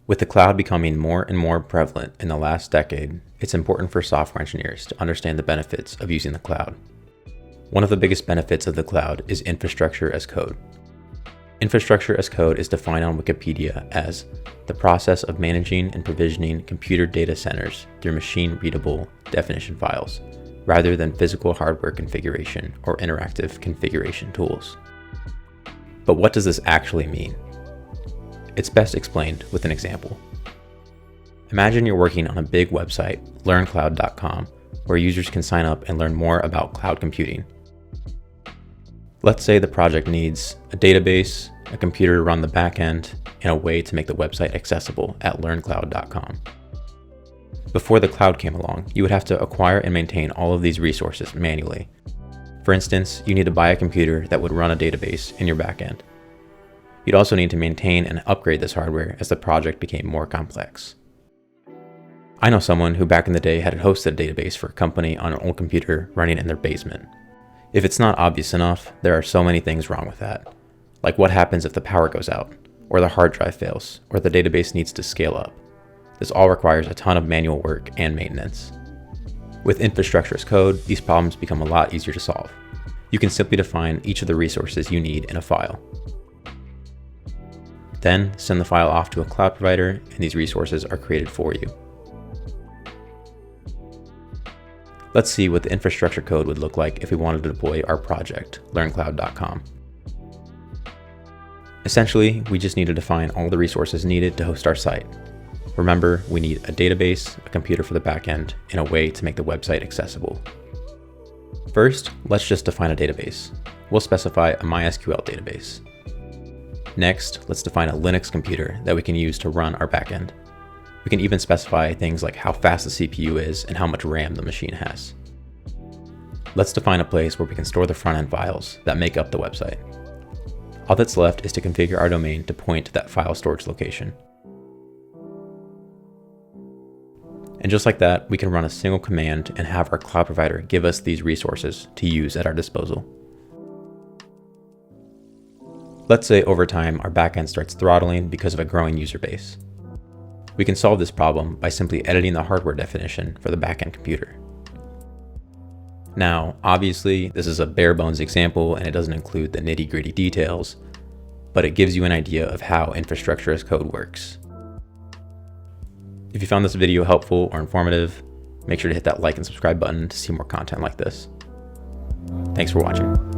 With the cloud becoming more and more prevalent in the last decade, it's important for software engineers to understand the benefits of using the cloud. One of the biggest benefits of the cloud is infrastructure as code. Infrastructure as code is defined on Wikipedia as the process of managing and provisioning computer data centers through machine-readable definition files, rather than physical hardware configuration or interactive configuration tools. But what does this actually mean? It's best explained with an example. Imagine you're working on a big website, learncloud.com, where users can sign up and learn more about cloud computing. Let's say the project needs a database, a computer to run the backend, and a way to make the website accessible at learncloud.com. Before the cloud came along, you would have to acquire and maintain all of these resources manually. For instance, you need to buy a computer that would run a database in your backend. You'd also need to maintain and upgrade this hardware as the project became more complex. I know someone who back in the day had hosted a database for a company on an old computer running in their basement. If it's not obvious enough, there are so many things wrong with that. Like what happens if the power goes out, or the hard drive fails, or the database needs to scale up. This all requires a ton of manual work and maintenance. With infrastructure as code, these problems become a lot easier to solve. You can simply define each of the resources you need in a file. Then send the file off to a cloud provider, and these resources are created for you. Let's see what the infrastructure code would look like if we wanted to deploy our project, learncloud.com. Essentially, we just need to define all the resources needed to host our site. Remember, we need a database, a computer for the backend, and a way to make the website accessible. First, let's just define a database. We'll specify a MySQL database. Next, let's define a Linux computer that we can use to run our backend. We can even specify things like how fast the CPU is and how much RAM the machine has. Let's define a place where we can store the front-end files that make up the website. All that's left is to configure our domain to point to that file storage location. And just like that, we can run a single command and have our cloud provider give us these resources to use at our disposal. Let's say over time our backend starts throttling because of a growing user base. We can solve this problem by simply editing the hardware definition for the backend computer. Now, obviously, this is a bare bones example and it doesn't include the nitty-gritty details, but it gives you an idea of how infrastructure as code works. If you found this video helpful or informative, make sure to hit that like and subscribe button to see more content like this. Thanks for watching.